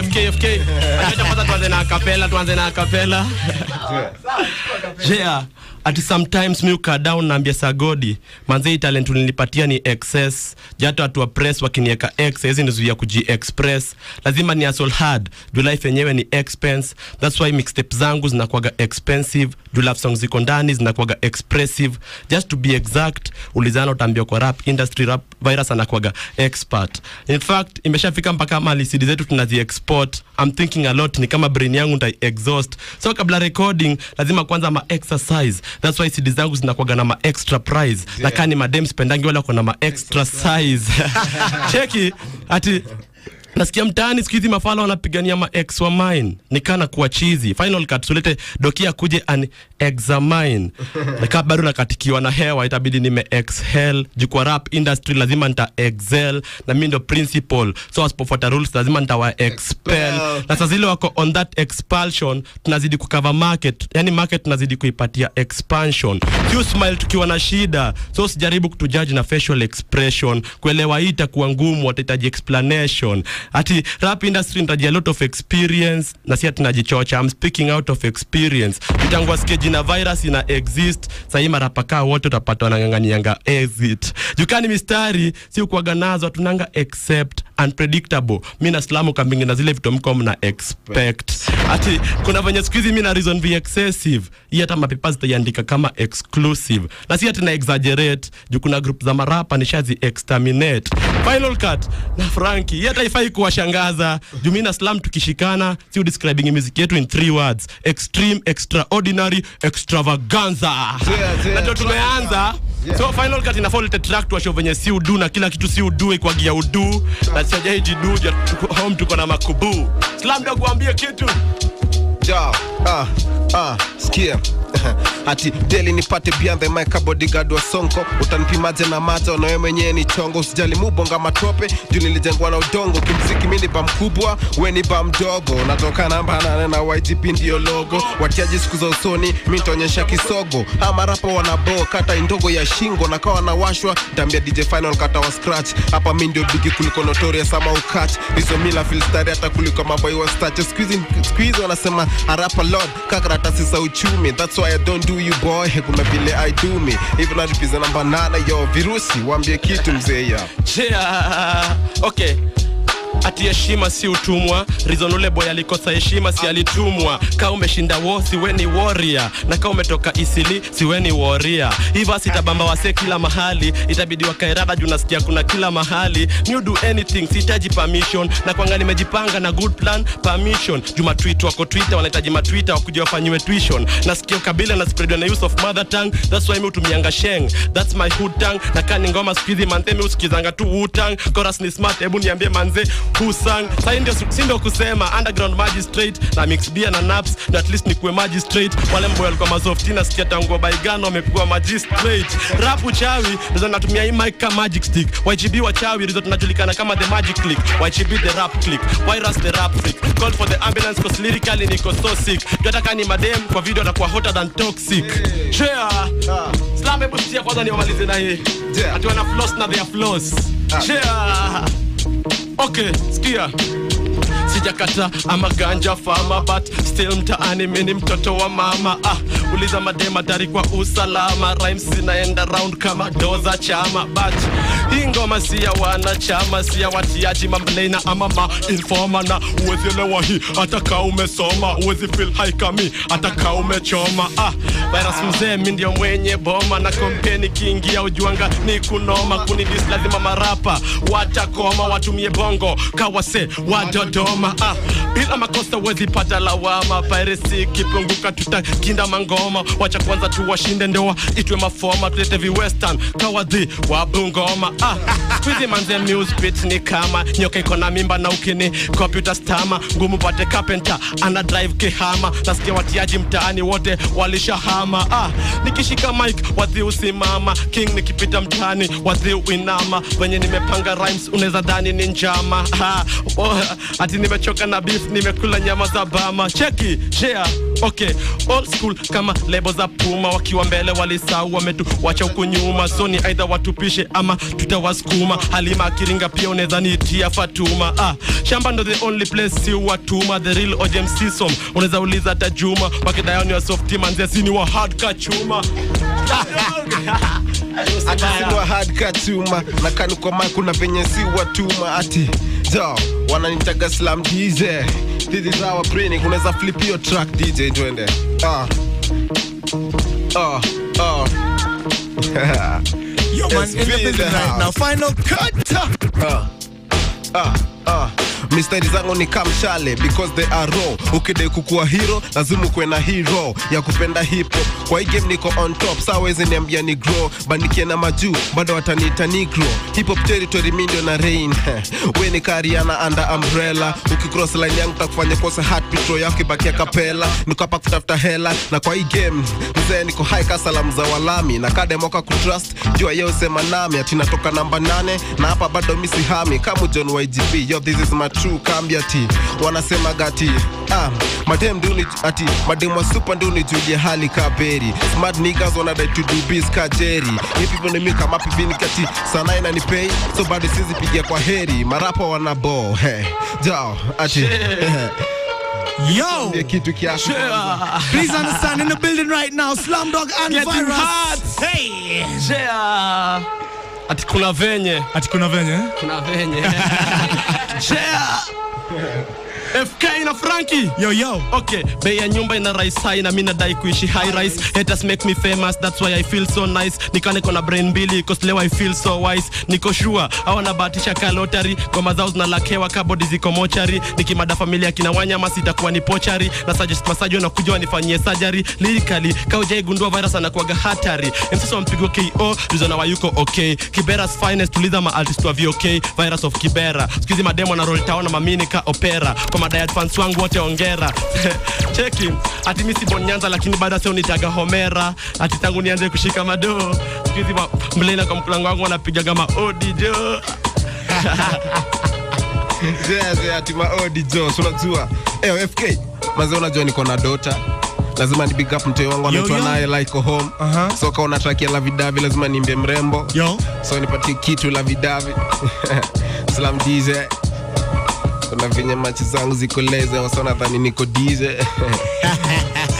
FK. Acha kwanza tuanze na acapella. Yeah. At sometimes mi uka down na ambia Sagodi manze talent ulinipatia ni excess jato atu press wakinieka excess nizuia kuji-express lazima ni hustle hard do life yenyewe ni expense that's why mixtape zangu zinakuwaga expensive do love songs ziko ndani zinakuwaga expressive just to be exact ulizana utambia kwa rap industry rap virus anakuwaga expert in fact imeshafika mpaka mali CD zetu tunazi export I'm thinking a lot ni kama brain yangu nita exhaust so kabla recording lazima kwanza ma exercise that's why CD zangu zinakuwaga na ma extra prize yeah. Lakini madem spendangi wala kuna ma extra size cheki ati nasikia mtaani siku hizi mafala wanapigania ma ex wa mine nikana kuwa cheesy final cut sulete dokia kuje an examine na bado nakatikiwa na hewa itabidi nime exhale jukwa rap industry lazima nita excel na mimi ndo principal so asipofuata rules lazima nitawa expel na sasa zile wako on that expulsion tunazidi kucover market yani market tunazidi kuipatia expansion you smile tukiwa na shida so sijaribu kutujudge na facial expression kuelewa itakuwa ngumu watahitaji explanation ati rap industry nitaji a lot of experience na si tunajichocha I'm speaking out of experience mtangwa skeji na virus ina exist sasa marapa kaa wote utapata wananganganyanga exit jukani mistari si ukuaga nazo tunanga accept unpredictable mimi na slamu kambingi na zile vitu mko mna expect ati kuna venye squeeze mimi na reason be excessive hii hata mapapers zitaandika kama exclusive na si hata na exaggerate juu kuna group za marapa nishazi exterminate final cut na Frankie hii hata ifai kuwashangaza juu mimi na slam tukishikana si describing music yetu in 3 words extreme extraordinary extravaganza na ndio tumeanza so final cut ina follow the track to show venye si udu na kila kitu si udu kwa gia udu na sijaji du home tuko na makubu slam ndio kuambia kitu skia ati daily nipate beyond the mic bodyguard wa sonko utanipimaje na macho na wewe mwenyewe ni chongo usijali mubonga matope juu nilijengwa na udongo kimziki mimi ni ba mkubwa wewe ni ba mdogo natoka namba 8 na YGP ndio logo watiaji siku za usoni mimi nitaonyesha kisogo ama rapa wanabo kata ndogo ya shingo na kawa nawashwa ndambia DJ final kata wa scratch hapa mimi ndio bigi kuliko notorious ama ukatch hizo mila feel style hata kuliko maboy wa starch squeeze wanasema rapa lord karatasi za uchumi that's why I don't do you boy kuna vile I do me even I represent number 9 yo virusi waambie kitu mzee ya okay ati heshima si utumwa reason ule boy alikosa heshima si alitumwa kama umeshinda wosi we ni warrior na kama umetoka isili si we ni warrior hiva sitabamba wase kila mahali itabidi wakairada juu nasikia kuna kila mahali you do anything sihitaji permission na kwanga nimejipanga na good plan permission juma tweet wako Twitter wanahitaji ma Twitter wakuje wafanywe tuition nasikia kabila na spread na use of mother tongue that's why mimi utumianga sheng that's my hood tongue na kani ngoma squeeze mantemi usikizanga tu utang chorus ni smart hebu niambie manze kusang sasa ndio kusema underground magistrate na mix beer na naps na at least nikuwe magistrate wale mboyo walikuwa mazoftina sikia tangu baigano wamekuwa magistrate rap uchawi ndio natumia hii mic kama magic stick YGB wachawi ndio tunajulikana kama the magic click YGB the rap click virus the rap freak call for the ambulance cause lyrically niko so sick tunataka ni madem kwa video atakuwa hotter than toxic share slam hebu sikia kwanza niwamalize na hii ati wana floss na their floss share okay, skia sijakata ama ganja fama but still mtaani mimi mtoto wa mama uliza madema dari kwa usalama rhymes zinaenda round kama doza chama but hii ngoma si ya wanachama si ya watiaji mamblena ama ma informer na uwezi elewa hii ataka umesoma uwezi feel high kami ataka umechoma virus mzee mimi ndio mwenye boma na kompeni kiingia ujuanga ni kunoma kunidis lazima marapa watakoma watumie bongo kawase wa Dodoma bila makosa wezi pata lawama piracy kipunguka tutakinda mangoma wacha kwanza tu washinde ndoa itwe mafoma tulete vi western kawadhi wa Bungoma squeeze manze music beat ni kama nyoka iko na mimba na ukini computer stama ngumu pate carpenter ana drive kihama nasikia watiaji mtaani wote walishahama nikishika mic wadhi usimama king nikipita mtaani wadhi uinama venye nimepanga rhymes unaweza dhani ni njama ati nimechoka na beef, nimekula nyama za bama. Cheki, share, okay. Old school kama lebo za Puma, wakiwa mbele walisau wametu wacha huku nyuma. So ni either watupishe ama tutawasukuma. Halima Kiringa pia unaweza niitia Fatuma. Shamba ndo the only place si watuma. The real OGMC som unaweza uliza hata Juma. Wakidayoni wa softy manzia sini wa hardcore chuma. Ati sini wa hardcore chuma. Na kanu kwa mai kuna venye si watuma. Ati zo wananitaga Slam DJ. This is our training. Unaweza flip your track DJ twende. Yo man, in the building right now. Final cut. Mistari zangu ni kamshale because they are raw. Ukidai kukua hero lazima kuwe na hero ya kupenda hip hop. Kwa hii game niko on top, sawezi niambia ni grow. Bandikie na majuu bado wataniita negro. Hip hop territory mindio na rain. We ni Kariana under umbrella. Ukicross line yangu takufanya kosa heart patrol yako ibaki kapela. Niko hapa kutafuta hela na kwa hii game mzee niko high ka salamu za walami. Na kade moka kutrust jua yeo sema nami. Ati natoka namba 8 na hapa bado misi hami. Kamu John YGP, yo this is my true kambiati. Wanasema gati madem duni ati madem wa super duni Julia hali kaberi. Smart niggas wanadai to do biz ka Jerry. Hii people ni mika mapi vini kati sana ina ni pay. So bado sizi pigia kwa heri. Marapa wanabo jao ati Yo, please understand in the building right now, Slumdog and Virus. Hey, ati kuna venye. Kuna venye. FK na Frankie. Yo. Okay, bei ya nyumba ina rise high na mimi nadai kuishi high rise. Haters make me famous, that's why I feel so nice. Niko na brain mbili, cause leo I feel so wise. Niko sure, hawana bahatisha ka lottery. Ngoma zao zinalakewa ka body ziko mochari. Nikimada familia kina wanyama sitakuwa ni pochari. Na suggest massage na kuja wanifanyie surgery. Lyrically, kaujai gundua virus anakuwaga hatari. Msasa mpigo KO, rizona wa yuko okay. Kibera's finest, tuliza ma artist wa VOK. Virus of Kibera. Sikizi mademo na roll town na mamini ka opera. Kwa madayat fans wangu wote ongera. Cheki, ati misi bon Nyanza lakini bado sio nitaga Homera. Ati tangu nianze kushika mado. Sikizi mlena kwa mkulango wangu wanapiga kama Odijo. ati ma Odijo, unajua. FK, maze unajua niko na dota. Lazima ni big up mtoi wangu anaitwa naye like home. So kaona track ya Lavidavi lazima niimbe mrembo. So nipatie kitu Lavidavi. Slam DJ. Kuna venye machi zangu ziko leze. Wasona dhani niko dize.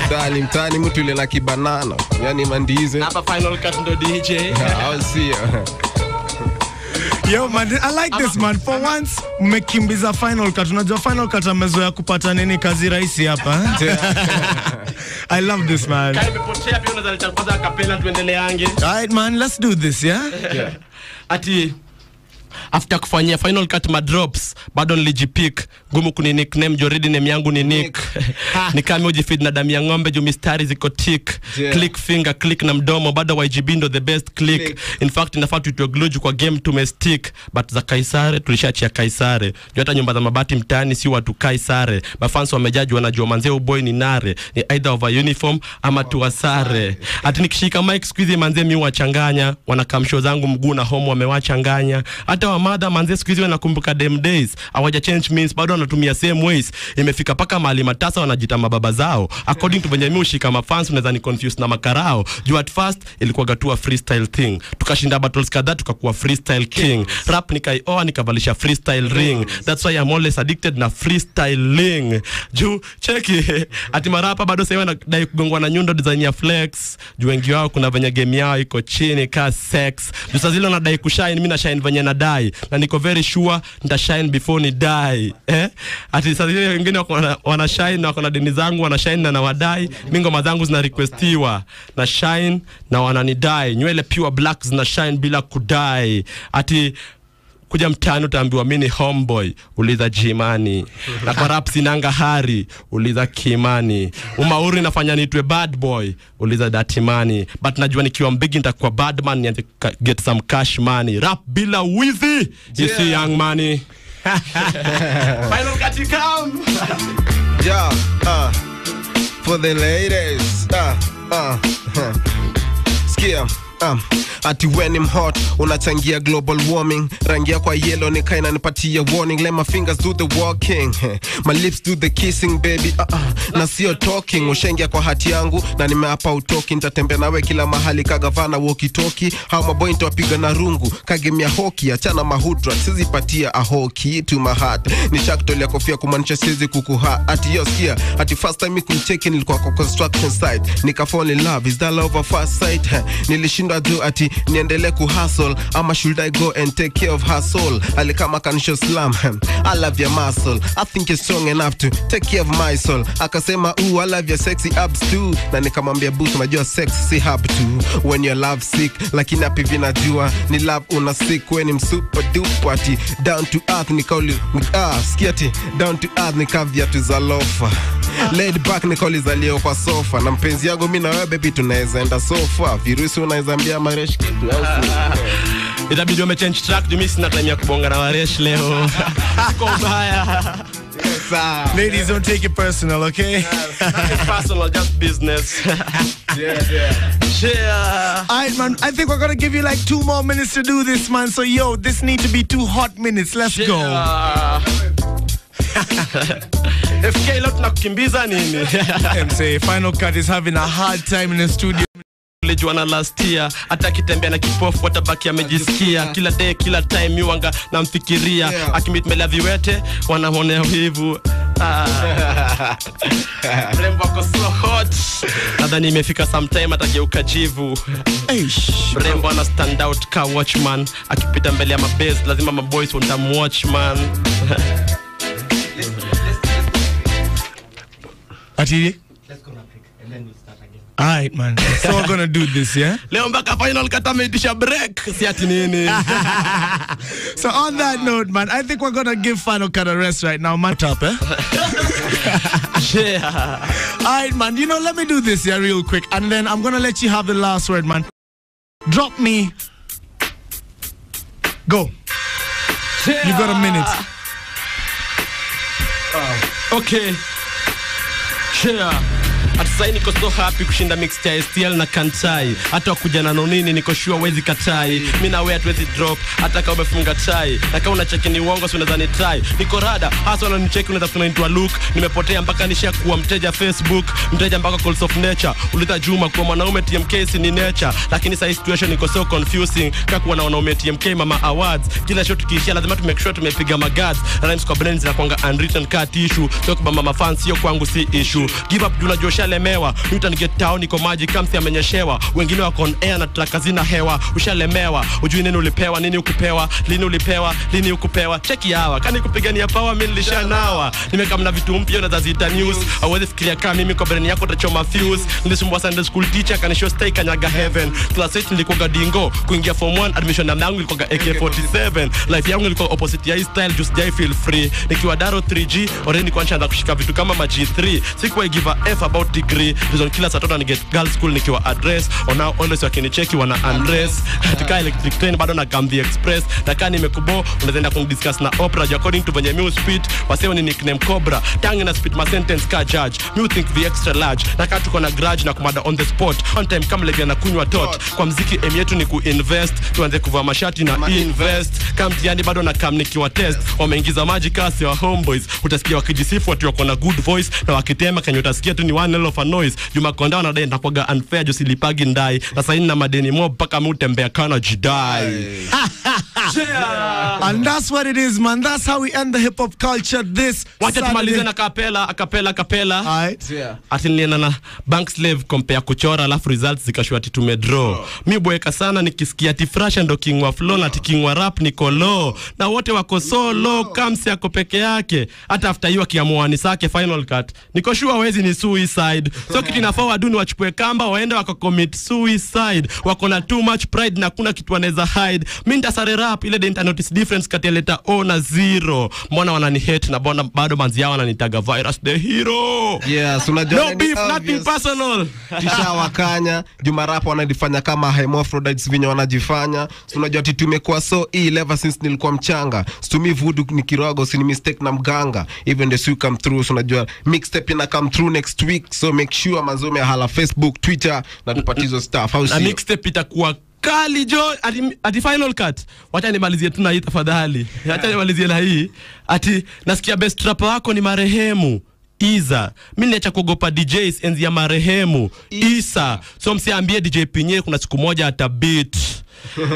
Stali mtani mtu ile na kibanano. Yani mandize. Hapa final cut ndo DJ. I'll see you. Yo man, I like this man. For once, mmekimbiza final cut. Unajua final cut amezoea kupata nini kazi rahisi hapa. I love this man. Nimepotea pia unaweza nitakuza kapela tuendeleange. Alright man, let's do this, yeah? Ati after kufanyia final cut ma drops bado nilijipick gumu kuni nickname joridi name yangu ni Nick. Nikame ujifeed na damu ya ng'ombe juu mistari ziko tick. Click finger click na mdomo bado YGB ndo the best click. In fact inafaa tuitwe glue kwa game tumestick but za Kaisare tulishaachia Kaisare. Juu hata nyumba za mabati mtaani si watu Kaisare. Mafans wamejaji wanajua manzee boy ni nare. Ni either over uniform ama tuwasare. Ati nikishika mic squeeze manzee mi wachanganya. Wanakamsho zangu mguu na home wamewachanganya. Hata wa mother manze siku hizi wanakumbuka them days. Hawaja change means bado wanatumia same ways. Imefika paka mahali matasa wanajita mababa zao. According to venye mimi ushika mafans unaweza ni confuse na makarao. Juu at first ilikuwa gatua freestyle thing. Tukashinda battles kadhaa tukakuwa freestyle king. Rap nikaioa nikavalisha freestyle ring. That's why I'm always addicted na freestyling. Juu cheki ati marapa bado sasa wanadai kugongwa na nyundo design ya flex. Juu wengi wao kuna venye game yao iko chini ka sex. Juu sasa zile wanadai kushine mimi na shine venye na die. Na niko very sure nita shine before ni die. Ati sasa wengine wana shine na wako deni zangu wana shine na wadai. Mimi ngoma zangu zina requestiwa na shine na wananidai. Nywele pure black zina shine bila kudai. Ati kuja mtano utaambiwa mimi ni homeboy, uliza Jimani. Na kwa rap sinanga hari, uliza Kimani. Umauri nafanya nitwe bad boy, uliza Datimani. But najua nikiwa mbigi nitakuwa bad man nianze get some cash money. Rap bila wizi, you see young money. Final cut come. For the ladies. Skia. ati when I'm hot unachangia global warming, rangia kwa yellow ni kaina nipatia warning, let my fingers do the walking, my lips do the kissing baby, na sio talking, ushengia kwa hati yangu na nimeapa utoki, nitatembea nawe kila mahali kagavana walkie talkie, how my boy nitawapiga na rungu kagemia hoki, achana mahudra sizipatia a hoki to my heart, ni shaktolea kofia kumaanisha siwezi kukuha, ati yo skia, ati first time kumcheki nilikuwa kwa construction site, nika fall in love, is that love at first sight, nilishindwa juu ati niendelee kuhustle ama should I go and take care of her soul, alikama kanisho slam, I love your muscle, I think you're strong enough to take care of my soul, akasema ooh I love your sexy abs too, na nikamwambia boost unajua sex si hub too, when you're love sick lakini hapi vinajua ni love una sick, when I'm super duper ati down to earth nikauli skiati down to earth nikavya tuzalofa, laid back nikolizalio kwa sofa, na mpenzi yangu mimi na wewe baby tunaweza enda sofa, virusi unaweza ambia maresh kitu au itabidi umechange track, mimi sina time ya kubonga na waresh leo. Kwa mbaya. Ladies, don't take it personal, okay? It's personal, just business. Yeah. Alright, man, I think we're gonna give you like 2 more minutes to do this, man. So, yo, this need to be 2 hot minutes. Let's go. FK lot na kukimbiza nini? MC, Final Cut is having a hard time in the studio. Juana last year, hata kitembea na kipofu watabaki amejisikia, kila day kila time yuanga namfikiria, akimit mela viwete wanaonea hivu. Rembo ako so hot, nadhani imefika sometime atageuka jivu. Rembo ana stand out ka watchman, akipita mbele ya mabase lazima maboys wantamwatch man. Ati? Let's go na pick and then we'll start again. Alright, man. So we're gonna do this, yeah? Leo mpaka Final Cut ameitisha break, si ati nini. So on that note, man, I think we're gonna give Final Cut a rest right now. Man, top, eh? Yeah. Alright, man. You know, let me do this here real quick, and then I'm gonna let you have the last word, man. Drop me. Go. Yeah. You got a minute. Okay. Yeah. At sasa niko so happy kushinda mixed ya STL na Kantai. Hata wakuja na nonini niko sure wezi katai. Mimi na wewe hatuwezi drop hata kama umefunga tai. Na kama unacheki ni uongo si unaweza ni try. Niko rada hasa unanicheki unaweza kunaitwa look. Nimepotea mpaka nishakuwa mteja Facebook, mteja mpaka calls of nature. Ulita Juma kwa mwanaume TMK si ni nature. Lakini sasa situation iko so confusing. Kakuwa na wanaume TMK mama awards. Kila shot tukiishia lazima tu make sure tumepiga magads. Rhymes kwa brains na kwanga unwritten cut issue. Sio kwa mama fans sio kwangu si issue. Give up juna Joshua lemewa, Newton get town niko maji kamsi amenyeshewa, wengine wako on air na track zina hewa, ushalemewa, ujui nini ulipewa, nini ukupewa, lini ulipewa, lini ukupewa, cheki hawa, kani kupigania power mimi nilishanawa, nimekamna vitu mpya na zazita news, hauwezi fikiria kama mimi kwa brain yako utachoma fuse, nilisumbua Sunday school teacher kanisho stay kanyaga heaven, class 8 nilikuwa gadingo, kuingia form 1 admission yangu ilikuwa AK47, life yangu ilikuwa opposite ya style just die feel free, nikiwa daro 3G, already nilikuwa nishaanza kushika vitu kama ma G3, sikuwa give a F about degree, reason kila Saturday ni get girl school nikiwa address, or now always wakinicheki wana undress, tukaa electric train bado na Gambi Express, na kani nimekubo unaenda kundiscuss na Oprah, according to venye mu speed, waseo ni nickname Cobra, tangi na speed ma sentence ka judge, mu think the extra large, na katu tuko na grudge na kumada on the spot, on time kama lege na kunywa tot, kwa mziki aim yetu ni kuinvest, tuanze kuvaa mashati na invest, kama mtiani bado na kam nikiwa test, wameingiza maji kasi wa homeboys, utasikia wakijisifu watu wako na good voice, na wakitema kanyo utasikia tu ni one level of a noise, Juma Konda wanadai na kwaga unfair jo silipagi ndai, na saini na madeni mob paka mutembea kana jidai. And that's what it is, man. That's how we end the hip hop culture this Wacha tumalize na kapela. Alright. Ati nilienda na bank slave compare kuchora alafu results zikashua ati tumedraw. Mimi boeka sana nikisikia ati fresh ndo king wa flow na ati king wa rap niko low. Na wote wako solo kamsi yako peke yake. Hata after hiyo akiamua ni sake Final Cut. Niko sure wezi ni suicide. So kitu inafaa waduni wachukue kamba waende wako commit suicide. Wako na too much pride na kuna kitu wanaweza hide. Mimi ndasare rap ile didn't notice difference kati ya letter O na 0. Mbona wanani hate na bona bado manzi yao wananitaga virus the hero. Yes, unajua no beef, nothing personal. Kisha wakanya Juma rap wanajifanya kama hermaphrodites vinyo wanajifanya. Unajua ati tumekuwa so ill ever since nilikuwa mchanga. Stumi voodoo ni kirogo si ni mistake na mganga. Even the suit come through. Unajua mixtape ina come through next week. So make sure mazome hala Facebook, Twitter na tupatizo stuff. Na mixtape itakuwa kali jo ati final cut. Wacha nimalizie tu na hii tafadhali. Wacha nimalizie na hii. Ati nasikia best rapper wako ni marehemu Iza. Mimi niacha kuogopa DJs enzi ya marehemu Isa. So msiambie DJ Pinye kuna siku moja ata beat.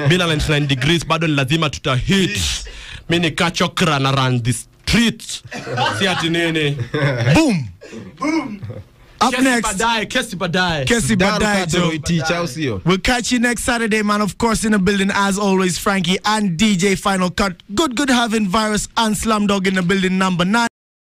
Bila 99 degrees bado ni lazima tutahit. Mimi ni kachokra na run the street. Si ati nini. Boom. Up next, Kesi Badai. We'll catch you next Saturday, man. Of course, in the building, as always, Frankie and DJ Final Cut. Good having Virus and Slumdog in the building, number 9.